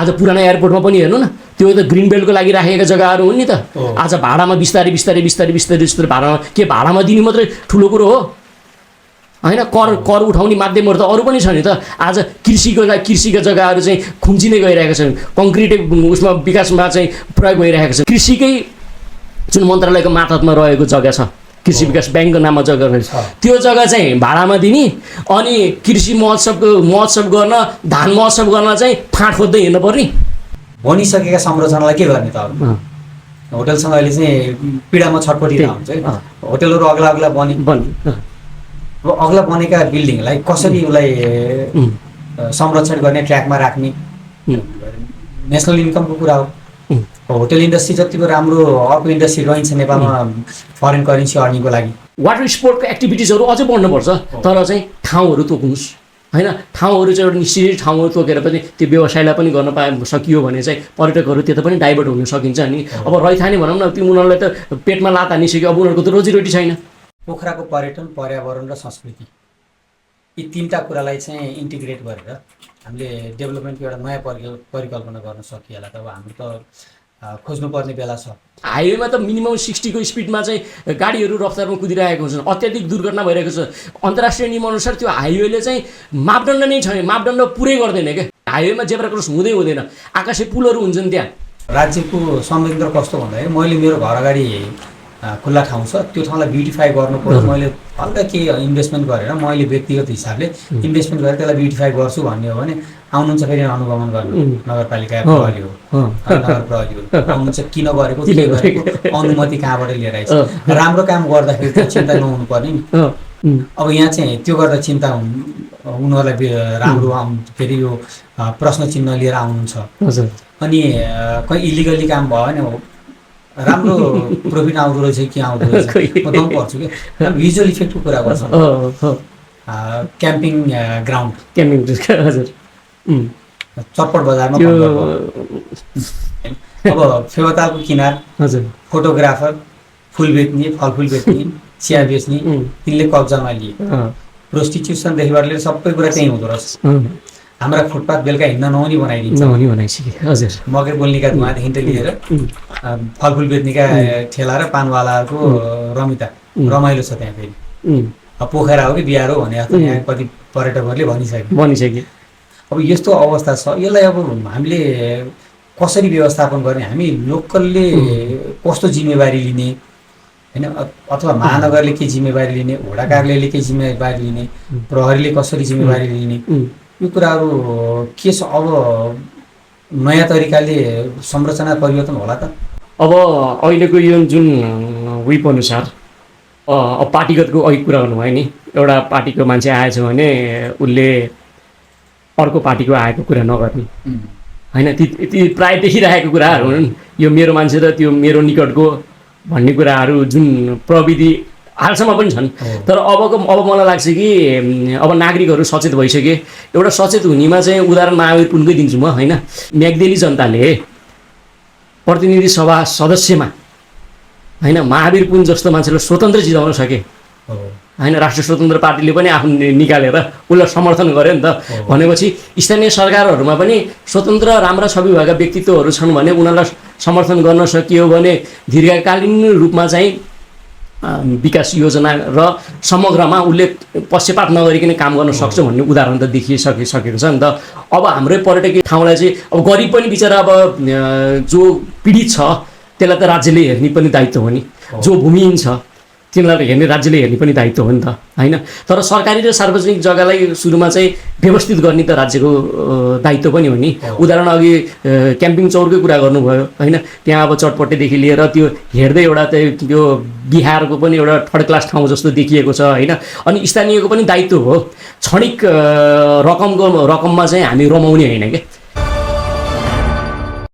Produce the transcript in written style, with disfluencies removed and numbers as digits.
आज पुरानो एयरपोर्टमा पनि हेर्नु न, त्यो त ग्रिन बेल्टको लागि राखेका जग्गाहरू हुन् नि त। आज भाडामा बिस्तारै बिस्तारै बिस्तारै बिस्तारै बिस्तारै भाडामा, के भाडामा दिने मात्रै ठुलो कुरो हो होइन? कर उठाउने माध्यमहरू त अरू पनि छ नि त। आज कृषिका जग्गाहरू चाहिँ खुम्चिँदै गइरहेका छन्, कङ्क्रिट उसमा विकासमा चाहिँ प्रयोग भइरहेको छ। कृषिकै जुन मन्त्रालयको मातहतमा रहेको जग्गा छ, कृषि विकास ब्याङ्कको नाममा जग्गा रहेछ, त्यो जग्गा चाहिँ भाडामा दिने, अनि कृषि महोत्सव गर्न, धान महोत्सव गर्न चाहिँ फाँट खोज्दै हिँड्नु पर्ने। बनिसकेका संरचनालाई के गर्ने त? होटलसँग अहिले चाहिँ पीडामा छटपटिरहेको हुन्छ है। होटलहरू अग्ला अग्ला अब अग्ला बनेका बिल्डिङलाई कसरी उसलाई संरक्षण गर्ने, ट्र्याकमा राख्ने, नेसनल इन्कमको कुरा हो। होटल इन्डस्ट्री जतिको राम्रो अर्को इन्डस्ट्री रहन्छ नेपालमा फरेन करेन्सी अर्निङको लागि। वाटर स्पोर्टको एक्टिभिटिजहरू अझै बढ्नुपर्छ, तर चाहिँ ठाउँहरू तोक्नुहोस् होइन? ठाउँहरू चाहिँ एउटा निश्चित ठाउँहरू तोकेर पनि त्यो व्यवसायलाई पनि गर्न सकियो भने चाहिँ पर्यटकहरू त्यता पनि डाइभर्ट हुन सकिन्छ नि। अब रैथाने भनौँ न, त्यो उनीहरूलाई त पेटमा लात हानिसक्यो, अब उनीहरूको त रोजीरोटी छैन। पोखराको पर्यटन, पर्यावरण र संस्कृति, यी तीनटा कुरालाई चाहिँ इन्टिग्रेट गरेर हामीले डेभलपमेन्टको एउटा नयाँ परिकल्पना गर्न सकिएला त अब हाम्रो त खोज्नुपर्ने बेला छ। हाइवेमा त मिनिमम 60 को स्पिडमा चाहिँ गाडीहरू रफ्तारमा कुदिरहेको हुन्छन्, अत्याधिक दुर्घटना भइरहेको छ। अन्तर्राष्ट्रिय नियमअनुसार त्यो हाइवेले चाहिँ मापदण्ड नै छैन, मापदण्ड पुरै गर्दैन क्या। हाइवेमा जेब्रा क्रस हुँदैन, आकाशे पुलहरू हुन्छन् त्यहाँ। राज्यको संयन्त्र कस्तो भन्दाखेरि मैले मेरो घर अगाडि खुल्ला ठाउँ छ, त्यो ठाउँलाई ब्युटिफाई गर्नु पर्यो, मैले हल्का केही इन्भेस्टमेन्ट गरेर मैले व्यक्तिगत हिसाबले इन्भेस्टमेन्ट गरेर त्यसलाई ब्युटिफाई गर्छु भन्ने हो भने आउनुहुन्छ फेरि अनुगमन गर्नु, नगरपालिका प्रहरी हो, नगर प्रहरी हो, आउनुहुन्छ किन गरेको, के गरेको, अनुमति कहाँबाट लिएर आइछ। राम्रो काम गर्दाखेरि त्यो चिन्ता नहुनु पर्ने नि। अब यहाँ चाहिँ त्यो गर्दा चिन्ता उनीहरूलाई राम्रो फेरि यो प्रश्न चिन्ह लिएर आउनुहुन्छ। अनि कहीँ इलिगली काम भयो भने राम्रो प्रोफिट आउँदो रहेछ कि आउँदो रहेछ म दम पर्छु क्या। भिजुअल इफेक्टको कुरा गर्छ। क्याम्पिङ ग्राउन्ड, हजुर, चटपट बजारमा अब फेवातालको किनार, हजुर, फोटोग्राफर, फुल बेच्ने, फलफुल बेच्ने, चिया बेच्ने, तिनले कब्जामा लिए। प्रोस्टिट्युसनदेखिबाट लिएर सबै कुरा त्यहीँ हुँदो रहेछ। हाम्रा फुटपाथ बेलुका हिँड्न नहुने बनाइदिन्छ। हजुर, मकै बोल्नेका धुवादेखि त लिएर फलफुल बेच्नेका ठेला र पानवालाहरूको रमिता रमाइलो छ त्यहाँ। फेरि पोखरा हो कि बिहार हो भने जस्तो यहाँ कति पर्यटकहरूले भनिसके। अब यस्तो अवस्था छ, यसलाई अब हामीले कसरी व्यवस्थापन गर्ने, हामी लोकलले कस्तो जिम्मेवारी लिने होइन, अथवा महानगरले के जिम्मेवारी लिने, वडा कार्यालयले के जिम्मेवारी लिने, प्रहरीले कसरी जिम्मेवारी लिने, यो कुराहरू के छ। अब नयाँ तरिकाले संरचना परिवर्तन होला त। अब अहिलेको यो जुन विप अनुसार अब पार्टीगतको अघि कुरा गर्नुभयो नि, एउटा पार्टीको मान्छे आएछ भने उसले अर्को पार्टीको आएको कुरा नगर्ने होइन, ती प्राय देखिरहेको कुराहरू हुन्। यो मेरो मान्छे र त्यो मेरो निकटको भन्ने कुराहरू जुन प्रविधि हालसम्म पनि छन्। तर अब मलाई लाग्छ कि अब नागरिकहरू सचेत भइसके। एउटा सचेत हुनेमा चाहिँ उदाहरण महावीर पुनकै दिन्छु म होइन। म्याग्देली जनताले प्रतिनिधि सभा सदस्यमा होइन महावीर पुन जस्तो मान्छेलाई स्वतन्त्र जिताउन सके होइन। राष्ट्रिय स्वतन्त्र पार्टीले पनि आफ्नो निकालेर उसलाई समर्थन गर्यो नि त। भनेपछि स्थानीय सरकारहरूमा पनि स्वतन्त्र राम्रा छवि भएका व्यक्तित्वहरू छन् भने उनीहरूलाई समर्थन गर्न सकियो भने दीर्घकालीन रूपमा चाहिँ विकास योजना र समग्रमा उसले पक्षपात नगरिकन काम गर्न सक्छ भन्ने उदाहरण त देखिसकेको छ नि त। अब हाम्रै पर्यटकीय ठाउँलाई चाहिँ अब गरिब पनि बिचरा अब जो पीडित छ त्यसलाई त राज्यले हेर्ने पनि दायित्व हो नि, जो भूमिहीन छ तिनीहरूलाई हेर्ने राज्यले हेर्ने पनि दायित्व हो नि त होइन। तर सरकारी र सार्वजनिक जग्गालाई सुरुमा चाहिँ व्यवस्थित गर्ने त राज्यको दायित्व पनि हो नि। उदाहरण अघि क्याम्पिङ चौरकै कुरा गर्नुभयो होइन, त्यहाँ अब चटपटेदेखि लिएर त्यो हेर्दै एउटा त्यो बिहारको पनि एउटा थर्ड क्लास ठाउँ जस्तो देखिएको छ होइन। अनि स्थानीयको पनि दायित्व हो, क्षणिक रकममा चाहिँ हामी रमाउने होइन क्या।